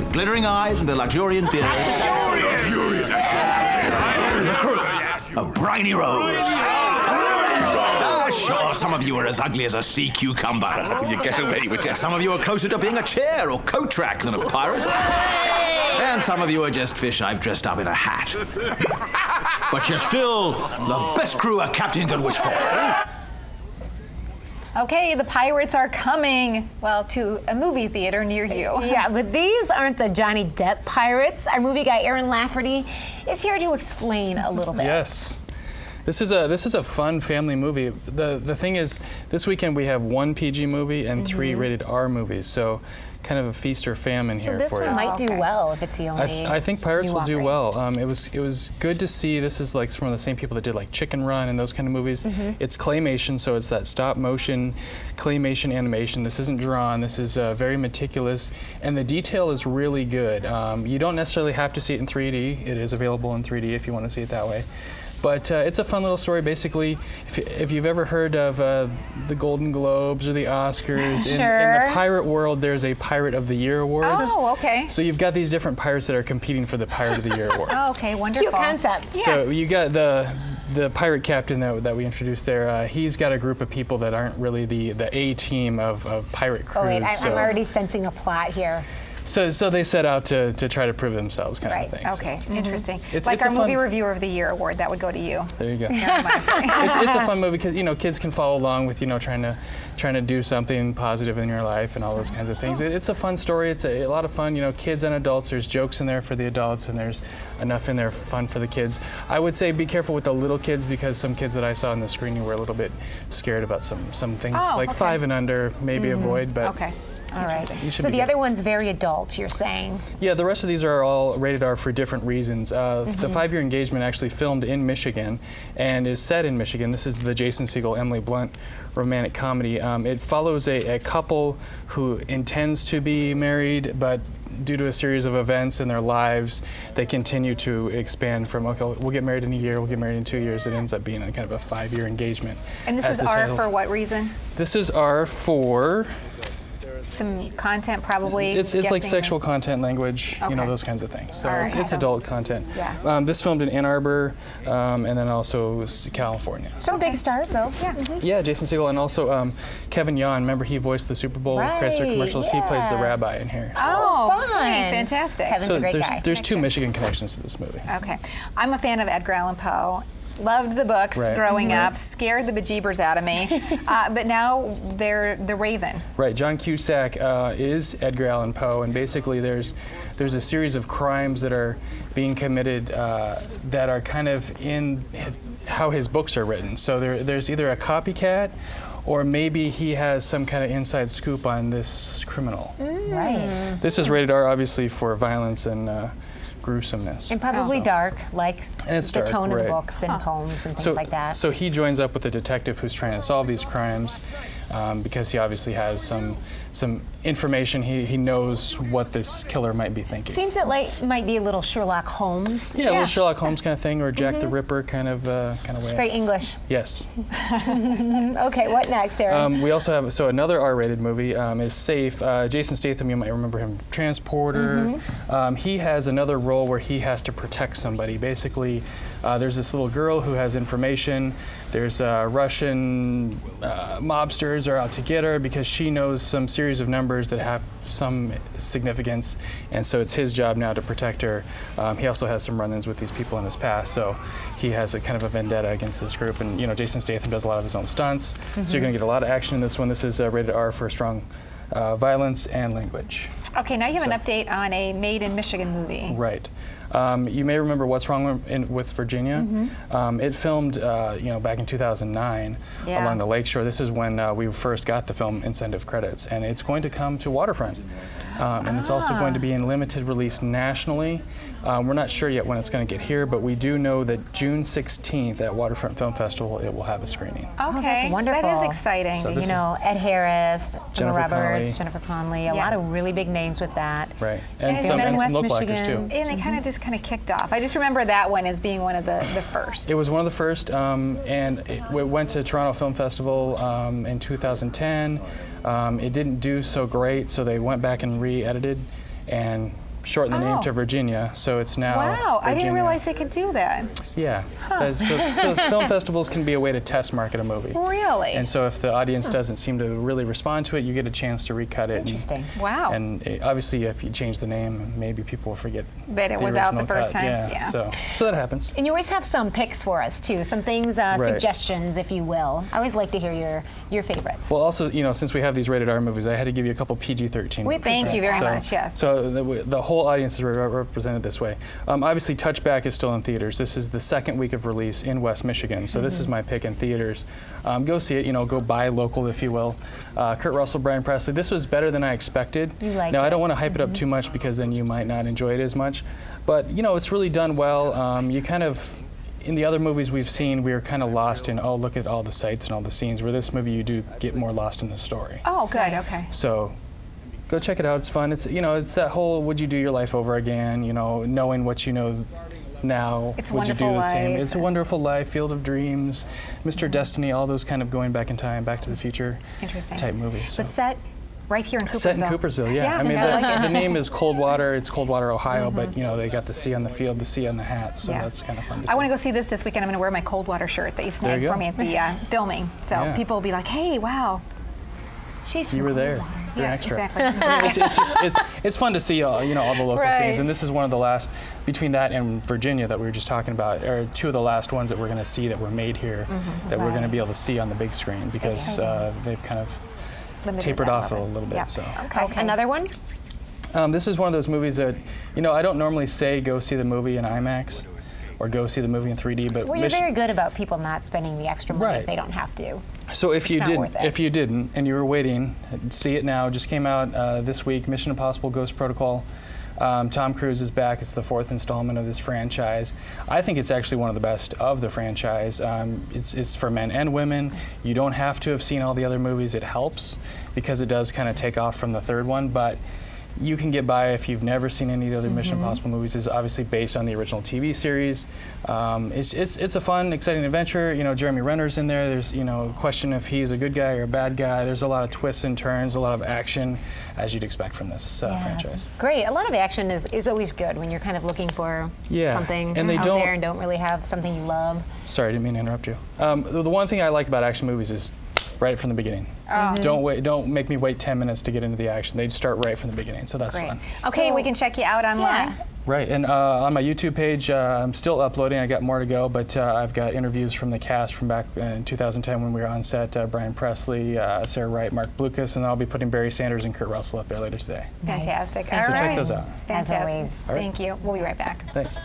with glittering eyes and a luxuriant beard. The crew of Briny Rose. Sure, some of you are as ugly as a sea cucumber. You get away with it. Some of you are closer to being a chair or coat rack than a pirate. And some of you are just fish I've dressed up in a hat. But you're still the best crew a captain could wish for. Okay, the pirates are coming, well, to a movie theater near you. Yeah, but these aren't the Johnny Depp pirates. Our movie guy, Aaron Lafferty, is here to explain a little bit. Yes. This is a fun family movie. The thing is, this weekend we have 1 PG movie and 3 rated R movies, so kind of a feast or famine here for you. So this one might do well if it's the only. I think Pirates will do offering. well. It was good to see. This is like from the same people that did like Chicken Run and those kind of movies. It's claymation, so it's that stop motion claymation animation. This isn't drawn. This is very meticulous, and the detail is really good. You don't necessarily have to see it in 3D. It is available in 3D if you want to see it that way. But it's a fun little story. Basically, if you've ever heard of the Golden Globes or the Oscars, in the pirate world, there's a Pirate of the Year Awards. Oh, okay. So you've got these different pirates that are competing for the Pirate of the Year Award. Oh, okay, wonderful. Cute concept. So you got the pirate captain that we introduced there. He's got a group of people that aren't really the A team of pirate crews. Oh wait, I'm already sensing a plot here. So they set out to try to prove themselves, kind of thing. Okay, interesting. It's like a our Movie fun- Reviewer of the Year award, that would go to you. There you go. Never mind. It's a fun movie because kids can follow along with trying to do something positive in your life and all those kinds of things. It's a fun story. It's a lot of fun. Kids and adults. There's jokes in there for the adults and there's enough in there fun for the kids. I would say be careful with the little kids because some kids that I saw in the screening were a little bit scared about some things like 5 and under. Maybe avoid, but. Okay. All right. So the other one's very adult, you're saying? Yeah, the rest of these are all rated R for different reasons. The 5-Year Engagement actually filmed in Michigan and is set in Michigan. This is the Jason Segel, Emily Blunt romantic comedy. It follows a couple who intends to be married, but due to a series of events in their lives, they continue to expand from, okay, we'll get married in a year, we'll get married in 2 years. It ends up being a kind of a 5-year engagement. And this is R for what reason? This is R for... Some content, probably. It's like sexual content, language, those kinds of things. So it's adult content. Yeah. This filmed in Ann Arbor, and then also California. Some big stars, though. Yeah. Yeah, Jason Segel, and also Kevin Yon. Remember, he voiced the Super Bowl Chrysler commercials. He plays the rabbi in here. So. Oh, fun! Fantastic. Kevin's a great guy. There's 2 Michigan connections to this movie. Okay, I'm a fan of Edgar Allan Poe. Loved the books growing up, scared the bejeebers out of me, but now they're the Raven. Right, John Cusack is Edgar Allan Poe, and basically there's a series of crimes that are being committed that are kind of in how his books are written. So there's either a copycat, or maybe he has some kind of inside scoop on this criminal. Right. This is rated R, obviously, for violence and gruesomeness. And probably dark, like the dark, tone of the right. books and poems and things like that. So he joins up with the detective who's trying to solve these crimes because he obviously has some information. He knows what this killer might be thinking. Seems it might be a little Sherlock Holmes. Yeah, a little Sherlock Holmes kind of thing, or Jack the Ripper kind of way. Very English. Yes. Okay, what next, Aaron? We also have another R-rated movie is Safe. Jason Statham, you might remember him, Transporter. He has another role where he has to protect somebody. Basically, there's this little girl who has information. There's Russian mobsters are out to get her because she knows some series of numbers that have some significance, and so it's his job now to protect her. He also has some run-ins with these people in his past, so he has a kind of a vendetta against this group. And Jason Statham does a lot of his own stunts, so you're going to get a lot of action in this one. This is rated R for strong violence and language. Okay, now you have an update on a Made in Michigan movie. Right. You may remember What's Wrong with Virginia. It filmed, back in 2009 along the lakeshore. This is when we first got the film incentive credits, and it's going to come to Waterfront. And it's also going to be in limited release nationally. We're not sure yet when it's going to get here, but we do know that June 16th at Waterfront Film Festival, it will have a screening. Okay, that's wonderful. That is exciting. So Ed Harris, Gemma Jennifer Roberts, Connelly. Jennifer Connelly, a lot of really big names with that. Right, And and some West local actors too. Michigan. And they kind of kicked off. I just remember that one as being one of the first. It was one of the first, and it went to Toronto Film Festival in 2010. It didn't do so great, so they went back and re-edited and shortened the name Oh. to Virginia, so it's now Wow, I didn't Virginia. realize they could do that. Yeah. So film festivals can be a way to test market a movie. Really? And so if the audience doesn't seem to really respond to it, you get a chance to recut it. Interesting. Wow. And obviously, if you change the name, maybe people will forget. But it the was out the original first cut. time. Yeah. So that happens. And you always have some picks for us too, some things, suggestions, if you will. I always like to hear your favorites. Well, also, since we have these rated R movies, I had to give you a couple PG-13 movies. Thank you very much. Yes. So the whole audience is represented this way. Obviously, Touchback is still in theaters. This is the second week of release in West Michigan, so this is my pick in theaters. Go see it. Go buy local, if you will. Kurt Russell, Brian Presley. This was better than I expected. You liked now, it. I don't want to hype it up too much because then you might not enjoy it as much. But it's really done well. You kind of. In the other movies we've seen, we were kind of lost in, look at all the sights and all the scenes. Where this movie, you do get more lost in the story. Oh, good. Okay. So, go check it out. It's fun. It's it's that whole would you do your life over again? Knowing what you know now. It's would you do Wonderful the same? Life. It's a Wonderful Life, Field of Dreams, Mr. Destiny, all those kind of going back in time, Back to the Future Interesting. type movies. So. But set right here in Coopersville. Set in Coopersville, yeah. I mean, I like it. the name is Coldwater. It's Coldwater, Ohio, but they got the C on the field, the C on the hat, so that's kind of fun to see. I want to go see this weekend. I'm going to wear my Coldwater shirt that you There snagged you for go. me at the filming. So Yeah. people will be like, "Hey, wow." She's You were there. You're Yeah, an extra. exactly. It's fun to see all the local Right. scenes, and this is one of the last between that and Virginia that we were just talking about, are two of the last ones that we're going to see that were made here that we're going to be able to see on the big screen because they've kind of Limited tapered that off a little bit. little bit. Yeah. So Okay. Another one? this is one of those movies that I don't normally say go see the movie in IMAX or go see the movie in 3D, but Well, you're very good about people not spending the extra money Right. if they don't have to. So if you not didn't, worth it. if you didn't, and you were waiting, see it now. Just came out this week. Mission Impossible: Ghost Protocol. Tom Cruise is back. It's the fourth installment of this franchise. I think it's actually one of the best of the franchise. It's for men and women. You don't have to have seen all the other movies. It helps because it does kind of take off from the third one, but you can get by if you've never seen any of the other Mission Impossible movies. It's obviously based on the original TV series. It's a fun, exciting adventure. Jeremy Renner's in there. There's a question if he's a good guy or a bad guy. There's a lot of twists and turns, a lot of action, as you'd expect from this franchise. Great. A lot of action is always good when you're kind of looking for something and they out don't- there and don't really have something you love. Sorry, I didn't mean to interrupt you. The one thing I like about action movies is right from the beginning. Don't wait. Don't make me wait 10 minutes to get into the action. They start right from the beginning, so that's Great. fun. Okay, So- we can check you out online. Yeah. Right, and on my YouTube page, I'm still uploading. I got more to go, but I've got interviews from the cast from back in 2010 when we were on set. Brian Presley, Sarah Wright, Mark Blucas, and I'll be putting Barry Sanders and Kurt Russell up there later today. Fantastic. Nice. All So check right. those out. As Fantastic. always. Thank you. We'll be right back. Thanks.